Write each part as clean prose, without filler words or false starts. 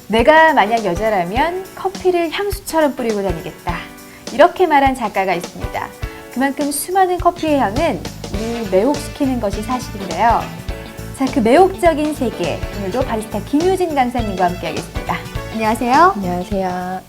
내가 만약 여자라면 커피를 향수처럼 뿌리고 다니겠다. 이렇게 말한 작가가 있습니다. 그만큼 수많은 커피의 향은 우리를 매혹시키는 것이 사실인데요. 자, 그 매혹적인 세계, 오늘도 바리스타 김유진 강사님과 함께하겠습니다. 안녕하세요. 안녕하세요.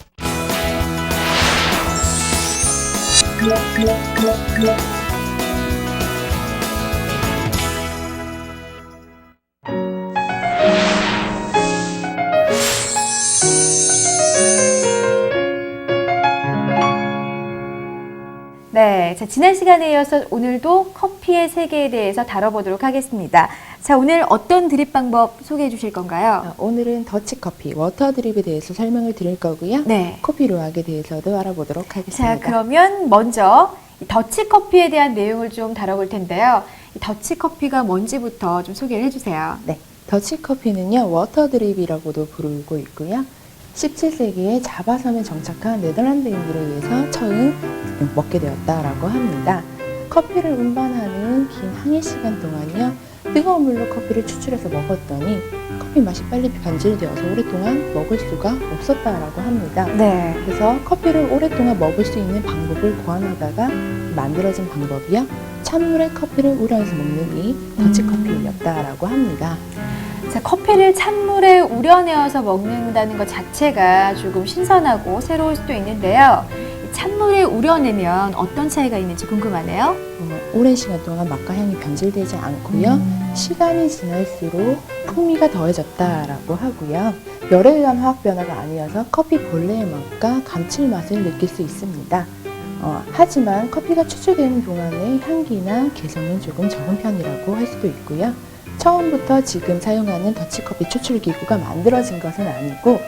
네, 자, 지난 시간에 이어서 오늘도 커피의 세계에 대해서 다뤄보도록 하겠습니다. 자, 오늘 어떤 드립 방법 소개해 주실 건가요? 오늘은 더치커피, 워터 드립에 대해서 설명을 드릴 거고요. 네. 커피 로학에 대해서도 알아보도록 하겠습니다. 자, 그러면 먼저 이 더치커피에 대한 내용을 좀 다뤄볼 텐데요. 이 더치커피가 뭔지부터 좀 소개를 해주세요. 네, 더치커피는요, 워터 드립이라고도 부르고 있고요. 17세기에 자바섬에 정착한 네덜란드인들에 의해서 처음 먹게 되었다라고 합니다. 커피를 운반하는 긴 항해 시간 동안요, 뜨거운 물로 커피를 추출해서 먹었더니 커피 맛이 빨리 변질되어서 오랫동안 먹을 수가 없었다라고 합니다. 네. 그래서 커피를 오랫동안 먹을 수 있는 방법을 고안하다가 만들어진 방법이요, 찬물에 커피를 우려해서 먹는 이 더치커피였다라고 합니다. 자, 커피를 찬물에 우려내어서 먹는다는 것 자체가 조금 신선하고 새로울 수도 있는데요. 이 찬물에 우려내면 어떤 차이가 있는지 궁금하네요. 오랜 시간 동안 맛과 향이 변질되지 않고요. 시간이 지날수록 풍미가 더해졌다라고 하고요. 열에 의한 화학 변화가 아니어서 커피 본래의 맛과 감칠맛을 느낄 수 있습니다. 하지만 커피가 추출되는 동안의 향기나 개성은 조금 적은 편이라고 할 수도 있고요. 처음부터 지금 사용하는 더치커피 추출기구가 만들어진 것은 아니고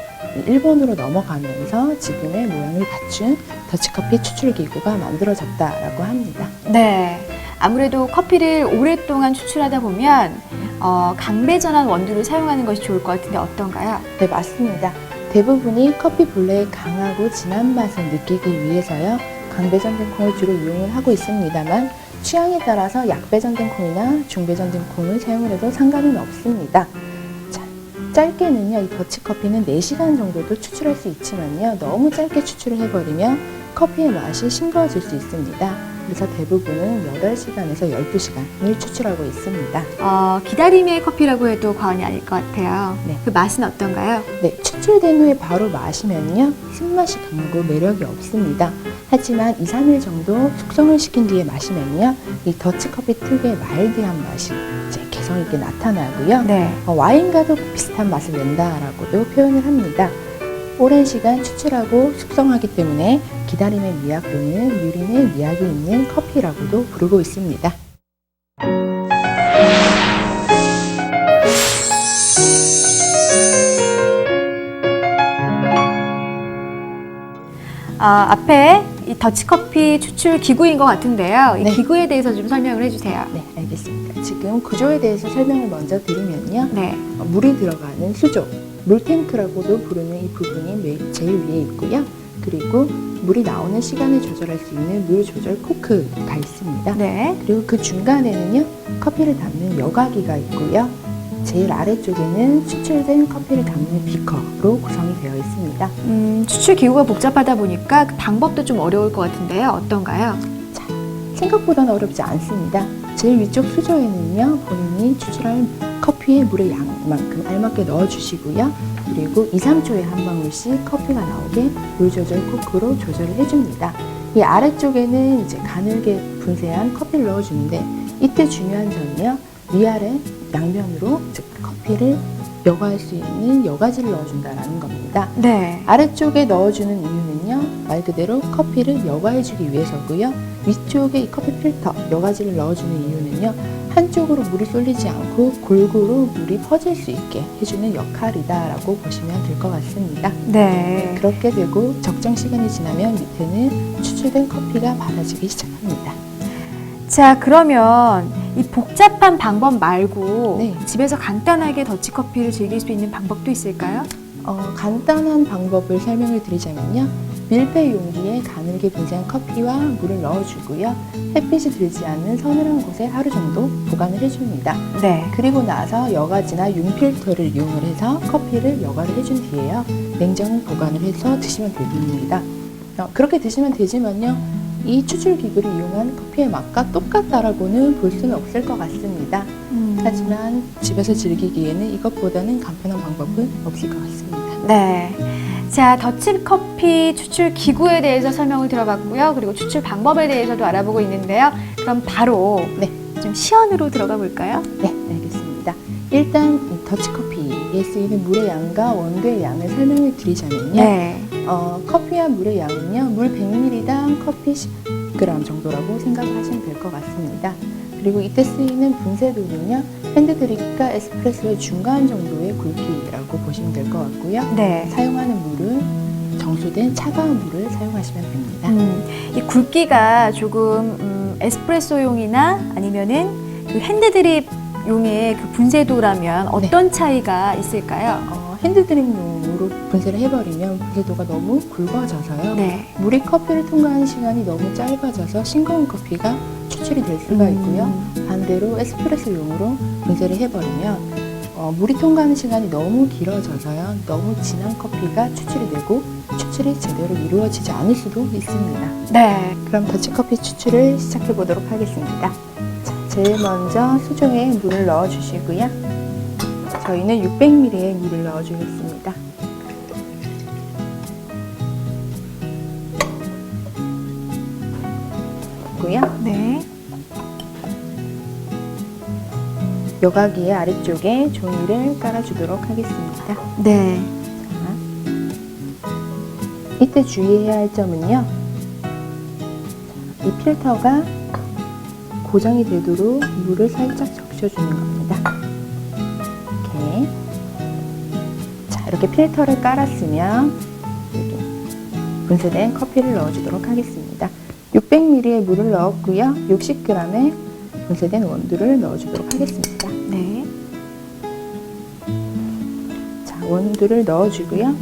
일본으로 넘어가면서 지금의 모양을 갖춘 더치커피 추출기구가 만들어졌다라고 합니다. 네. 아무래도 커피를 오랫동안 추출하다 보면 강배전환 원두를 사용하는 것이 좋을 것 같은데 어떤가요? 네, 맞습니다. 대부분이 커피 본래의 강하고 진한 맛을 느끼기 위해서요, 강배전된 콩을 주로 이용을 하고 있습니다만 취향에 따라서 약배전된 콩이나 중배전된 콩을 사용을 해도 상관은 없습니다. 자, 짧게는요, 이 더치커피는 4시간 정도도 추출할 수 있지만요, 너무 짧게 추출을 해버리면 커피의 맛이 싱거워질 수 있습니다. 그래서 대부분은 8시간에서 12시간을 추출하고 있습니다. 기다림의 커피라고 해도 과언이 아닐 것 같아요. 네. 그 맛은 어떤가요? 네, 추출된 후에 바로 마시면요, 쓴맛이 강하고 매력이 없습니다. 하지만 2, 3일 정도 숙성을 시킨 뒤에 마시면요, 이 더치커피 특유의 마일드한 맛이 이제 개성 있게 나타나고요. 네. 와인과도 비슷한 맛을 낸다라고도 표현을 합니다. 오랜 시간 추출하고 숙성하기 때문에 기다림의 미학 또는 유린의 미학이 있는 커피라고도 부르고 있습니다. 앞에 이 더치커피 추출 기구인 것 같은데요. 이 네. 기구에 대해서 좀 설명을 해주세요. 네, 알겠습니다. 지금 구조에 대해서 설명을 먼저 드리면요. 네. 물이 들어가는 수조, 물탱크라고도 부르는 이 부분이 제일 위에 있고요. 그리고 물이 나오는 시간을 조절할 수 있는 물 조절 코크가 있습니다. 네. 그리고 그 중간에는요, 커피를 담는 여과기가 있고요. 제일 아래쪽에는 추출된 커피를 담는 비커로 구성이 되어 있습니다. 추출 기구가 복잡하다 보니까 그 방법도 좀 어려울 것 같은데요. 어떤가요? 자, 생각보다는 어렵지 않습니다. 제일 위쪽 수조에는요, 본인이 추출할 커피의 물의 양만큼 알맞게 넣어주시고요. 그리고 2, 3초에 한 방울씩 커피가 나오게 물 조절 코크로 조절을 해줍니다. 이 아래쪽에는 이제 가늘게 분쇄한 커피를 넣어주는데, 이때 중요한 점은요, 위아래 양면으로 즉 커피를 여과할 수 있는 여과지를 넣어준다라는 겁니다. 네. 아래쪽에 넣어주는 이유는요, 말 그대로 커피를 여과해주기 위해서고요. 위쪽에 이 커피 필터, 여과지를 넣어주는 이유는요. 한쪽으로 물이 쏠리지 않고 골고루 물이 퍼질 수 있게 해주는 역할이다라고 보시면 될 것 같습니다. 네. 그렇게 되고 적정 시간이 지나면 밑에는 추출된 커피가 받아지기 시작합니다. 자, 그러면 이 복잡한 방법 말고 네. 집에서 간단하게 더치커피를 즐길 수 있는 방법도 있을까요? 간단한 방법을 설명을 드리자면요. 밀폐 용기에 가늘게 분쇄한 커피와 물을 넣어주고요. 햇빛이 들지 않는 서늘한 곳에 하루 정도 보관을 해줍니다. 네. 그리고 나서 여과지나 융필터를 이용을 해서 커피를 여과를 해준 뒤에요. 냉장 보관을 해서 드시면 됩니다. 그렇게 드시면 되지만요. 이 추출 기구를 이용한 커피의 맛과 똑같다라고는 볼 수는 없을 것 같습니다. 하지만 집에서 즐기기에는 이것보다는 간편한 방법은 없을 것 같습니다. 네. 자, 더치커피 추출 기구에 대해서 설명을 들어봤고요. 그리고 추출 방법에 대해서도 알아보고 있는데요. 그럼 바로 네. 좀 시연으로 들어가 볼까요? 네, 알겠습니다. 일단 이 더치커피에 쓰이는 물의 양과 원두의 양을 설명을 드리자면요. 네. 커피와 물의 양은요. 물 100ml당 커피 10g 정도라고 생각을 하시면 될 것 같습니다. 그리고 이때 쓰이는 분쇄도는요. 핸드드립과 에스프레소의 중간 정도의 굵기라고 보시면 될 것 같고요. 네. 사용하는 물은 정수된 차가운 물을 사용하시면 됩니다. 이 굵기가 조금 에스프레소용이나 아니면은 그 핸드드립용의 그 분쇄도라면 어떤 차이가 있을까요? 핸드드립용으로 분쇄를 해버리면 분쇄도가 너무 굵어져서요. 네. 물이 커피를 통과하는 시간이 너무 짧아져서 싱거운 커피가 추출이 될 수가 있고요. 반대로 에스프레소용으로 분쇄를 해버리면 물이 통과하는 시간이 너무 길어져서요. 너무 진한 커피가 추출이 되고 추출이 제대로 이루어지지 않을 수도 있습니다. 네. 그럼 더치커피 추출을 시작해 보도록 하겠습니다. 자, 제일 먼저 수조에 물을 넣어주시고요. 저희는 600ml의 물을 넣어주겠습니다. 네. 여과기의 아래쪽에 종이를 깔아주도록 하겠습니다. 네. 이때 주의해야 할 점은요. 이 필터가 고정이 되도록 물을 살짝 적셔주는 겁니다. 이렇게. 자, 이렇게 필터를 깔았으면 여기 분쇄된 커피를 넣어주도록 하겠습니다. 600ml의 물을 넣었고요. 60g의 분쇄된 원두를 넣어주도록 하겠습니다. 네. 자, 원두를 넣어주고요.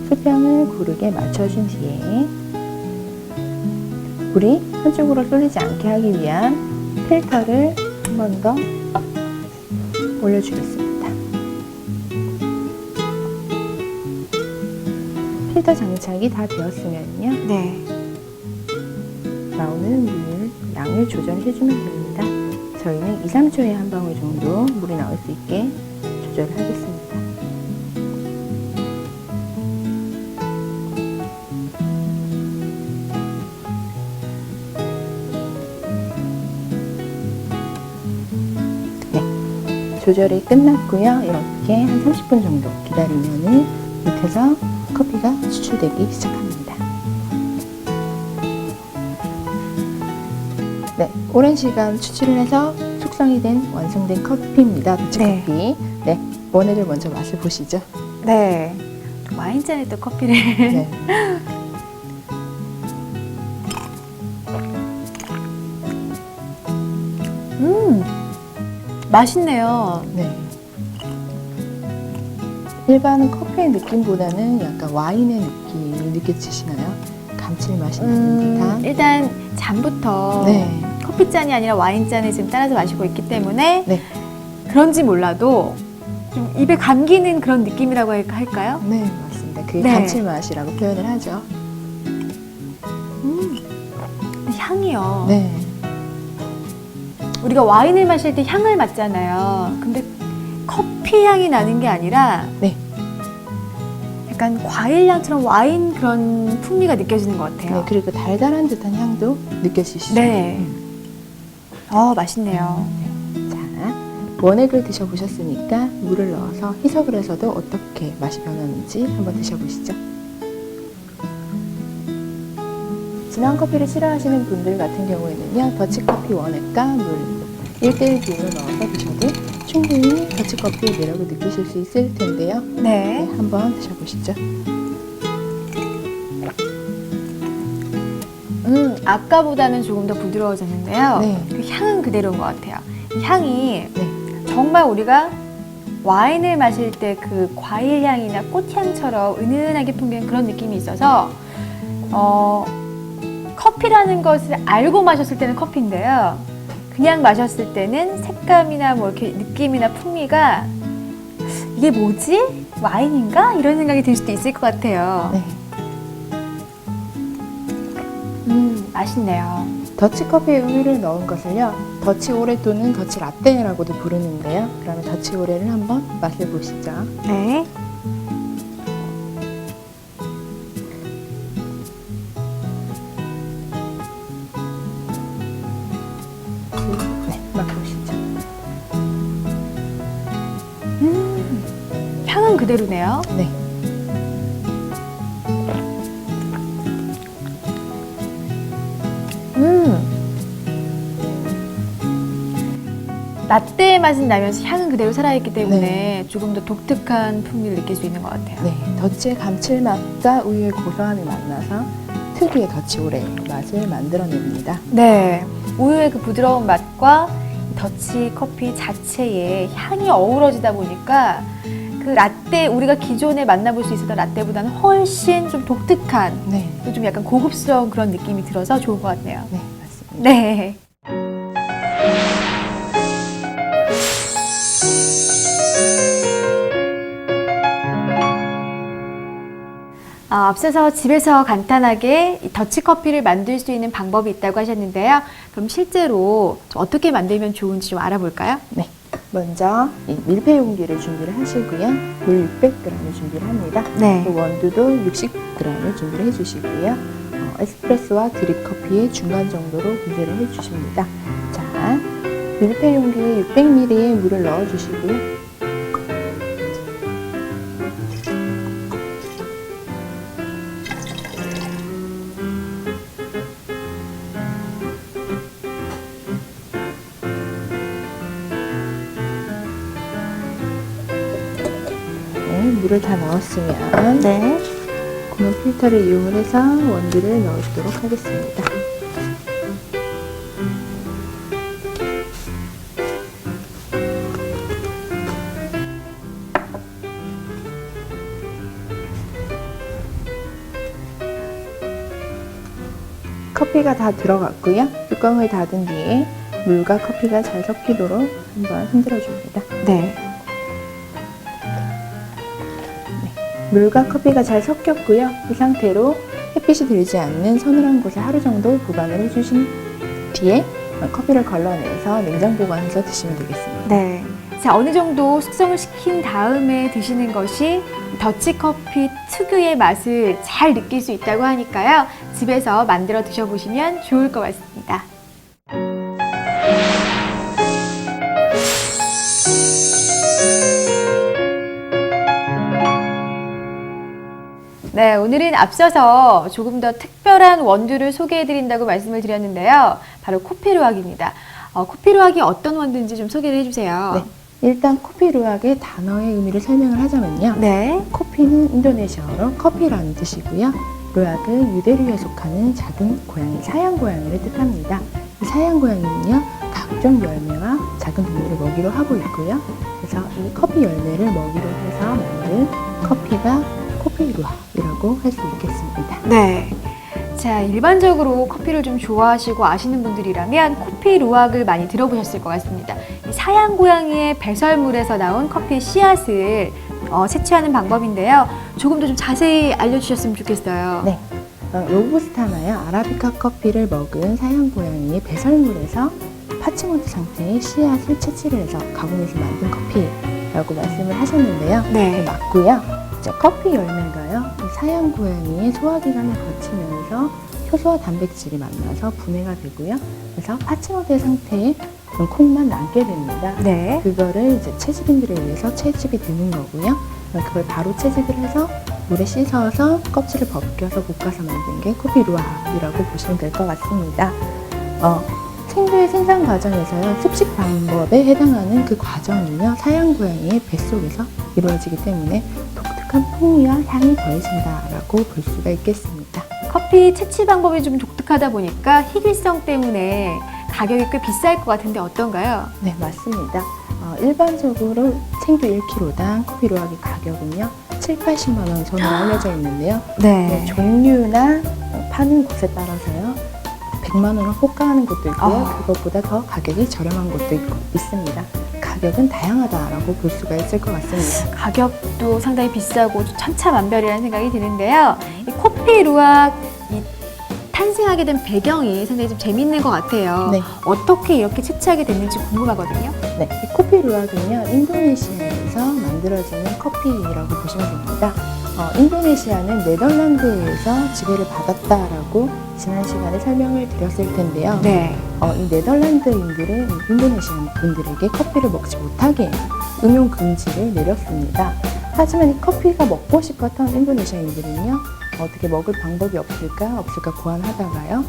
수평을 고르게 맞춰준 뒤에 물이 한쪽으로 쏠리지 않게 하기 위한 필터를 한 번 더 올려주겠습니다. 필터 장착이 다 되었으면요. 네. 나오는 물 양을 조절해주면 됩니다. 저희는 2, 3초에 한 방울 정도 물이 나올 수 있게 조절을 하겠습니다. 네, 조절이 끝났고요. 이렇게 한 30분 정도 기다리면은 밑에서 커피가 추출되기 시작합니다. 네, 오랜 시간 추출을 해서 숙성이 된 완성된 커피입니다. 더치커피. 네, 원액을 먼저 맛을 보시죠. 네. 와인잔에 또 커피를. 네. 맛있네요. 네. 일반 커피의 느낌보다는 약간 와인의 느낌이 느껴지시나요? 감칠맛이 나는 듯한. 일단 잔부터 네. 커피잔이 아니라 와인잔을 지금 따라서 마시고 있기 때문에 네. 그런지 몰라도 좀 입에 감기는 그런 느낌이라고 할까요? 네, 맞습니다. 그게 네. 감칠맛이라고 표현을 하죠. 향이요. 네. 우리가 와인을 마실 때 향을 맡잖아요. 근데 커피 향이 나는 게 아니라 네. 약간 과일 향처럼 와인 그런 풍미가 느껴지는 것 같아요. 네, 그리고 달달한 듯한 향도 느껴지시죠? 네. 맛있네요. 자, 원액을 드셔보셨으니까 물을 넣어서 희석을 해서도 어떻게 맛이 변하는지 한번 드셔보시죠. 진한 커피를 싫어하시는 분들 같은 경우에는요, 더치커피 원액과 물 1대1 비율로 넣어서 드셔도 충분히 더치커피의 매력을 느끼실 수 있을 텐데요. 네. 한번 드셔보시죠. 아까보다는 조금 더 부드러워졌는데요. 네. 그 향은 그대로인 것 같아요. 이 향이 네. 정말 우리가 와인을 마실 때 그 과일 향이나 꽃향처럼 은은하게 풍기는 그런 느낌이 있어서 커피라는 것을 알고 마셨을 때는 커피인데요. 그냥 마셨을 때는 색감이나 뭐 이렇게 느낌이나 풍미가 이게 뭐지? 와인인가? 이런 생각이 들 수도 있을 것 같아요. 네. 맛있네요. 더치커피에 우유를 넣은 것을요, 더치오레 또는 더치라떼라고도 부르는데요. 그러면 더치오레를 한번 맛을 보시죠. 네. 네, 맛보시죠. 향은 그대로네요. 네. 라떼의 맛은 나면서 향은 그대로 살아있기 때문에 네. 조금 더 독특한 풍미를 느낄 수 있는 것 같아요. 네, 더치의 감칠맛과 우유의 고소함이 만나서 특유의 더치오레 맛을 만들어냅니다. 네. 우유의 그 부드러운 맛과 더치 커피 자체의 향이 어우러지다 보니까 그 라떼, 우리가 기존에 만나볼 수 있었던 라떼보다는 훨씬 좀 독특한, 네, 또 좀 약간 고급스러운 그런 느낌이 들어서 좋은 것 같네요. 네, 맞습니다. 네. 앞서서 집에서 간단하게 이 더치커피를 만들 수 있는 방법이 있다고 하셨는데요. 그럼 실제로 좀 어떻게 만들면 좋은지 좀 알아볼까요? 네, 먼저 이 밀폐 용기를 준비를 하시고요. 물 600g을 준비를 합니다. 네. 그 원두도 60g을 준비를 해주시고요. 에스프레소와 드립 커피의 중간 정도로 분쇄를 해주십니다. 자, 밀폐 용기에 600ml의 물을 넣어주시고요. 물을 다 넣었으면 네. 고무 필터를 이용을 해서 원두를 넣어주도록 하겠습니다. 커피가 다 들어갔고요. 뚜껑을 닫은 뒤에 물과 커피가 잘 섞이도록 한번 흔들어 줍니다. 네. 물과 커피가 잘 섞였고요. 이 상태로 햇빛이 들지 않는 서늘한 곳에 하루 정도 보관을 해주신 뒤에 커피를 걸러내서 냉장 보관해서 드시면 되겠습니다. 네. 자, 어느 정도 숙성을 시킨 다음에 드시는 것이 더치커피 특유의 맛을 잘 느낄 수 있다고 하니까요. 집에서 만들어 드셔보시면 좋을 것 같습니다. 네, 오늘은 앞서서 조금 더 특별한 원두를 소개해드린다고 말씀을 드렸는데요. 바로 코피루악입니다. 코피루악이 어떤 원두인지 좀 소개를 해주세요. 네, 일단 코피루악의 단어의 의미를 설명을 하자면요. 네. 코피는 인도네시아어로 커피라는 뜻이고요. 루악은 유대류에 속하는 작은 고양이, 사양 고양이를 뜻합니다. 이 사양 고양이는요, 각종 열매와 작은 동물을 먹이로 하고 있고요. 그래서 이 커피 열매를 먹이로 해서 만든 커피가 코피루악이라고 할 수 있겠습니다. 네. 자, 일반적으로 커피를 좀 좋아하시고 아시는 분들이라면 코피루악을 많이 들어보셨을 것 같습니다. 이 사양 고양이의 배설물에서 나온 커피 씨앗을 채취하는 방법인데요. 조금 더 좀 자세히 알려주셨으면 좋겠어요. 네. 로부스타나야 아라비카 커피를 먹은 사양 고양이의 배설물에서 파치모트 상태의 씨앗을 채취를 해서 가공해서 만든 커피라고 말씀을 하셨는데요. 네. 맞고요. 커피 열매가요, 사양 고양이의 소화기관을 거치면서 효소와 단백질이 만나서 분해가 되고요. 그래서 파치모트 상태의 콩만 남게 됩니다. 네. 그거를 이제 채집인들에 의해서 채집이 되는 거고요. 그걸 바로 채집을 해서 물에 씻어서 껍질을 벗겨서 볶아서 만든 게 커피 루악이라고 보시면 될 것 같습니다. 생두의 생산 과정에서요, 습식 방법에 해당하는 그 과정은요, 사양 고양이의 뱃속에서 이루어지기 때문에 독특한 풍미와 향이 더해진다라고 볼 수가 있겠습니다. 커피 채취 방법이 좀 독특하다 보니까 희귀성 때문에 가격이 꽤 비쌀 것 같은데 어떤가요? 네, 맞습니다. 일반적으로 생두 1kg당 커피 루악의 가격은요, 7, 80만 원 선으로 알려져 있는데요. 네. 종류나 파는 곳에 따라서요, 100만 원을 호가하는 곳도 있고요. 그것보다 더 가격이 저렴한 곳도 있습니다. 가격은 다양하다라고 볼 수가 있을 것 같습니다. 가격도 상당히 비싸고 천차만별이라는 생각이 드는데요. 이 커피 루악 탄생하게 된 배경이 상당히 좀 재밌는 것 같아요. 네. 어떻게 이렇게 채취하게 됐는지 궁금하거든요. 네, 이 커피 루악은요, 인도네시아에서 만들어지는 커피라고 보시면 됩니다. 인도네시아는 네덜란드에서 지배를 받았다라고 지난 시간에 설명을 드렸을 텐데요. 네. 이 네덜란드인들은 인도네시아 분들에게 커피를 먹지 못하게 음용 금지를 내렸습니다. 하지만 이 커피가 먹고 싶었던 인도네시아인들은요, 어떻게 먹을 방법이 없을까 고안하다가요,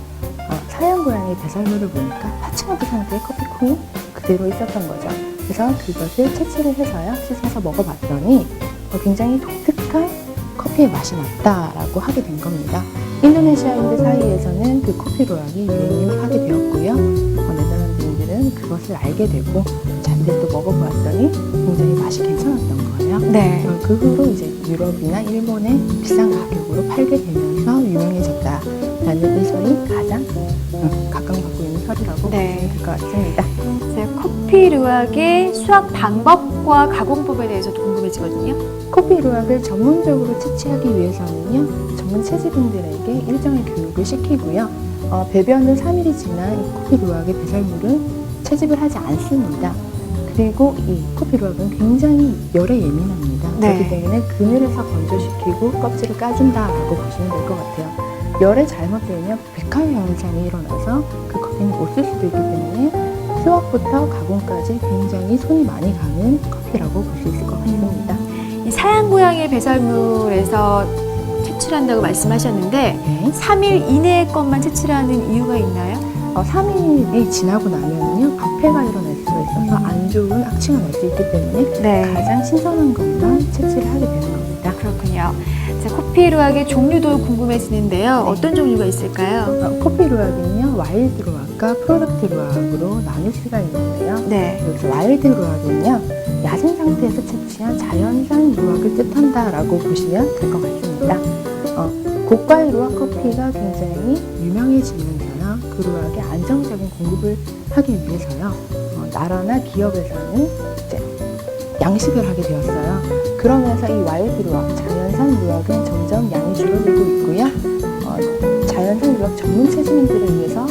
사양 고양이 배설물을 보니까 파츠모드 상태의 커피콩이 그대로 있었던 거죠. 그래서 그것을 채취를 해서요, 씻어서 먹어봤더니 굉장히 독특한 커피의 맛이 났다라고 하게 된 겁니다. 인도네시아인들 사이에서는 그 커피 루악이 유행하게 되었고요. 네덜란드인들은 그것을 알게 되고 자기들 또 먹어보았더니 굉장히 맛이 괜찮았던 거예요. 네. 그 후로 이제 유럽이나 일본에 비싼 가격으로 팔게 되면서 유명해졌다라는 이 설이 가장 각광받고 있는 설이라고 네. 보시면 될 것 같습니다. 커피 루악의 수확 방법과 가공법에 대해서도 궁금해지거든요. 커피 루악을 전문적으로 채취하기 위해서는요, 전문 채집인들에게 일정의 교육을 시키고요, 배변을 3일이 지난 이 커피 루악의 배설물은 채집을 하지 않습니다. 그리고 이 커피 루악은 굉장히 열에 예민합니다. 네. 그렇기 때문에 그늘에서 건조시키고 껍질을 까준다라고 보시면 될 것 같아요. 열에 잘못되면 백화유 현상이 일어나서 그 커피는 못 쓸 수도 있기 때문에 수확부터 가공까지 굉장히 손이 많이 가는 커피라고 볼 수 있을 것 같습니다. 이 사양 고양이 배설물에서 채취를 한다고 말씀하셨는데 네. 3일 이내의 것만 채취를 하는 이유가 있나요? 3일이 지나고 나면요, 부패가 일어날 수가 있어서 안 좋은 악취가 날 수 있기 때문에 네. 가장 신선한 것만 채취를 하게 되는 겁니다. 그렇군요. 자, 커피 루악의 종류도 궁금해지는데요. 네. 어떤 종류가 있을까요? 커피 루악은요, 와일드 루악과 프로덕트 루악으로 나눌 수가 있는데요. 네. 여기서 와일드 루악은요, 야생 상태에서 채취한 자연산 루악을 뜻한다라고 보시면 될 것 같습니다. 고가의 루악 커피가 굉장히 유명해지면서요, 그 루악의 안정적인 공급을 하기 위해서요, 나라나 기업에서는 이제 양식을 하게 되었어요. 그러면서 이 와일드 루악, 자연산 루악은 점점 양이 줄어들고 있고요. 자연산 루악 전문 채집인들을 위해서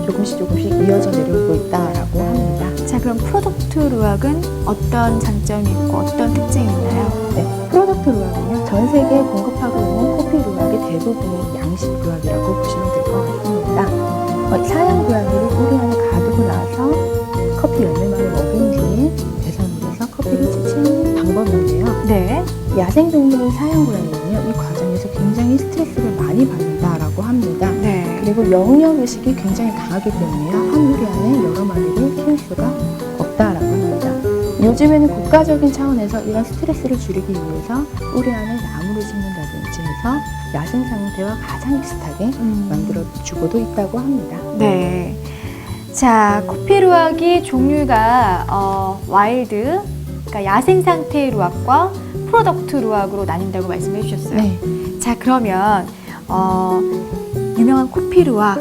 조금씩 이어져 내려오고 있다라고 합니다. 자, 그럼 프로덕트 루악은 어떤 장점이 있고 어떤 특징이 있나요? 네, 프로덕트 루악은요, 전 세계에 공급하고 있는 커피 루악의 대부분이 양식 루악이라고 보시면 될 것 같습니다. 사양 고양이를 우리 안에 가두고 나서 커피 열매만을 먹인 뒤에 배설물에서 커피를 채취하는 방법인데요. 네. 야생 동물인 사양 고양이는요, 이 과정에서 굉장히 스트레스를 많이 받는다라고 합니다. 네. 그리고 영역 의식이 굉장히 강하기 때문에요, 한 우리 안에 여러 마리를 키울 수가 없다라고 합니다. 요즘에는 국가적인 차원에서 이런 스트레스를 줄이기 위해서 우리 안에 나무를 심는다든지 해서 야생 상태와 가장 비슷하게 만들어주고도 있다고 합니다. 네. 자, 커피 루악이 종류가 와일드, 그러니까 야생 상태의 루악과 프로덕트 루악으로 나뉜다고 말씀해 주셨어요. 네. 자, 그러면 유명한 커피 루악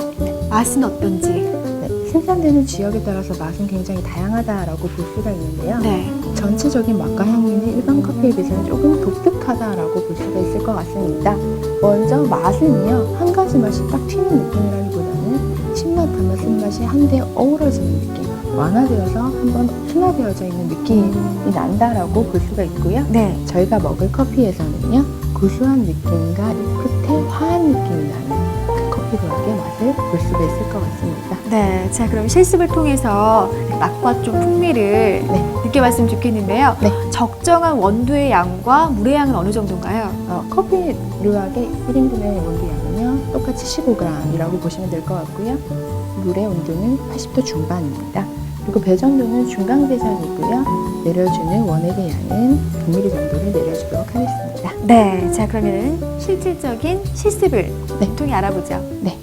맛은 어떤지? 네, 생산되는 지역에 따라서 맛은 굉장히 다양하다라고 볼 수가 있는데요. 네. 전체적인 맛과 향기는 일반 커피에 비해서는 조금 독특하다라고 볼 수가 있을 것 같습니다. 먼저 맛은요, 한 가지 맛이 딱 튀는 느낌이라기보다는 신맛, 단맛, 쓴맛이 한데 어우러지는 느낌, 완화되어서 한번 순화되어져 있는 느낌이 난다라고 볼 수가 있고요. 네. 저희가 먹을 커피에서는요, 고소한 느낌과 이 끝에 화한 느낌이 나는 그 커피 루악의 맛을 볼 수가 있을 것 같습니다. 네, 자 그럼 실습을 통해서 맛과 좀 풍미를 느껴봤으면 좋겠는데요. 네. 적정한 원두의 양과 물의 양은 어느 정도인가요? 커피 루악의 1인분의 원두 양은요, 똑같이 15g이라고 보시면 될 것 같고요. 물의 온도는 80도 중반입니다. 그리고 배정도는 중간 계산이고요. 내려주는 원액의 양은 100ml 정도를 내려주도록 하겠습니다. 네, 자 그러면 실질적인 실습을 통해 알아보죠. 네.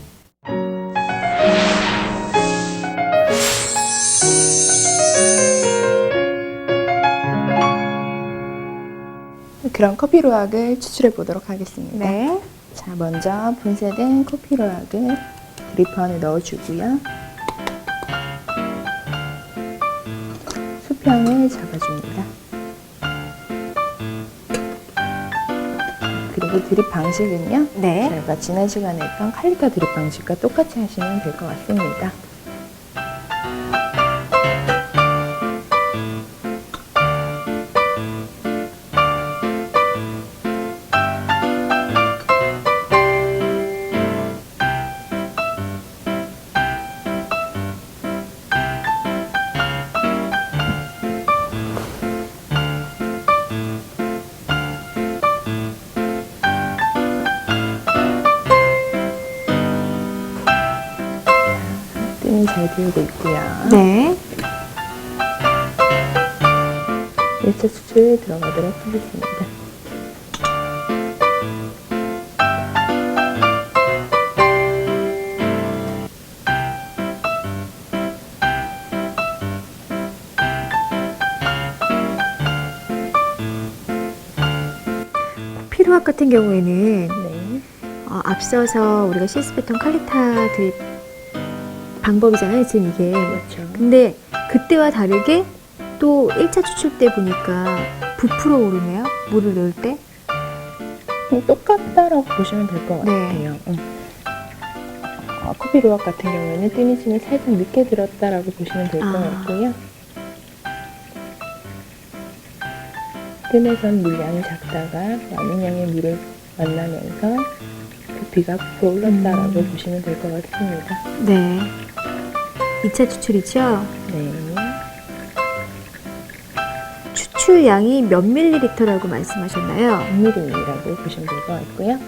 그럼 커피 루악을 추출해 보도록 하겠습니다. 네. 자, 먼저 분쇄된 커피 루악을 드리퍼 안에 넣어주고요. 수평을 잡아줍니다. 그리고 드립 방식은요, 네. 저희가 지난 시간에 했던 칼리타 드립 방식과 똑같이 하시면 될 것 같습니다. 뜸이 잘 들고 있고요. 네. 1차 추출 들어가도록 하겠습니다. 커피 루악 같은 경우에는 네. 앞서서 우리가 실습했던 칼리타 드립 방법이잖아요, 지금 이게. 그렇죠. 근데 그때와 다르게 또 1차 추출 때 보니까 부풀어 오르네요. 물을 넣을 때. 똑같다라고 보시면 될 것 네. 같아요. 커피 루악 같은 경우에는 피니싱을 살짝 늦게 들었다라고 보시면 될 것 같고요. 뜸에선 물량이 작다가 많은 양의 물을 만나면서 부피가 부풀어 올랐다라고 보시면 될 것 같습니다. 네. 2차 추출이죠. 네. 추출 양이 몇 밀리리터라고 말씀하셨나요? 1ml라고 보시면 될 것 같고요.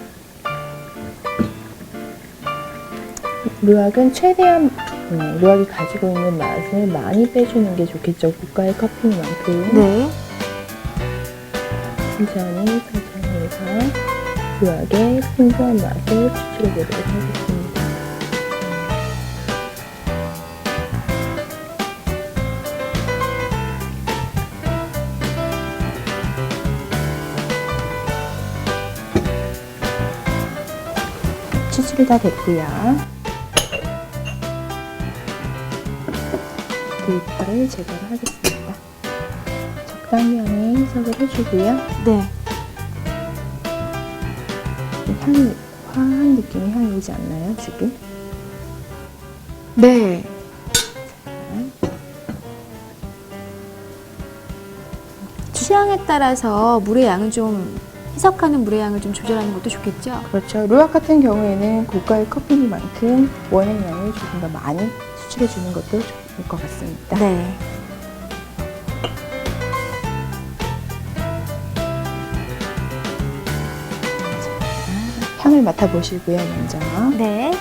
루악은 최대한 루악이 가지고 있는 맛을 많이 빼주는 게 좋겠죠. 고가의 커피만큼. 네. 천천히 해서 루악의 풍부한 맛을 추출해 보도록 하겠습니다. 추출이 다 됐고요. 드리퍼를 제거를 하겠습니다. 적당량의 해석을 해주고요. 네. 향이, 화한 느낌의 향이 오지 않나요, 지금? 네. 취향에 따라서 물의 양은 좀 해석하는 물의 양을 좀 조절하는 것도 좋겠죠? 그렇죠. 루악 같은 경우에는 고가의 커피니만큼 원액 양을 조금 더 많이 추출해 주는 것도 좋을 것 같습니다. 네. 향을 맡아보시고요, 먼저. 네.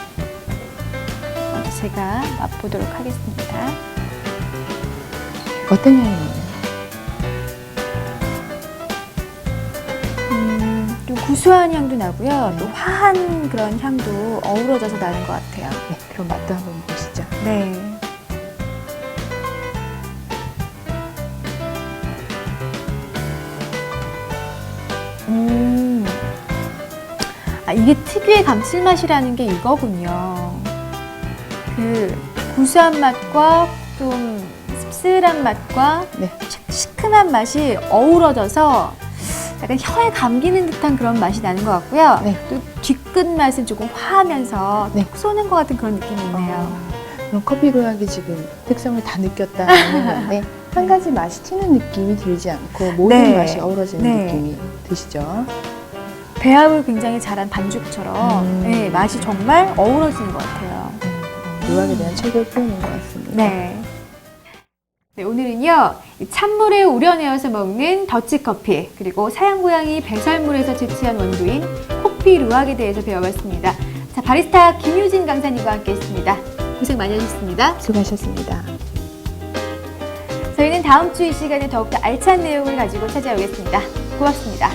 먼저 제가 맛보도록 하겠습니다. 어떤 향이 나요? 좀 구수한 향도 나고요. 또 화한 그런 향도 어우러져서 나는 것 같아요. 네, 그럼 맛도 한번 보시죠. 네. 이게 특유의 감칠맛이라는 게 이거군요. 그 구수한 맛과 좀 씁쓸한 맛과 네. 시큼한 맛이 어우러져서 약간 혀에 감기는 듯한 그런 맛이 나는 것 같고요. 네. 또 뒤끝 맛은 조금 화하면서 네. 톡 쏘는 것 같은 그런 느낌이 있네요. 그럼 커피 루악이 지금 특성을 다 느꼈다는 건데 한 가지 맛이 튀는 느낌이 들지 않고 모든 네. 맛이 어우러지는 네. 느낌이 드시죠? 배합을 굉장히 잘한 반죽처럼 네, 맛이 정말 어우러지는 것 같아요. 루악에 대한 최고의 표현인 것 같습니다. 네. 네, 오늘은요, 이 찬물에 우려내어서 먹는 더치커피, 그리고 사양고양이 배설물에서 채취한 원두인 코피 루악에 대해서 배워봤습니다. 자, 바리스타 김유진 강사님과 함께 했습니다. 고생 많이 하셨습니다. 수고하셨습니다. 저희는 다음 주 이 시간에 더욱더 알찬 내용을 가지고 찾아오겠습니다. 고맙습니다.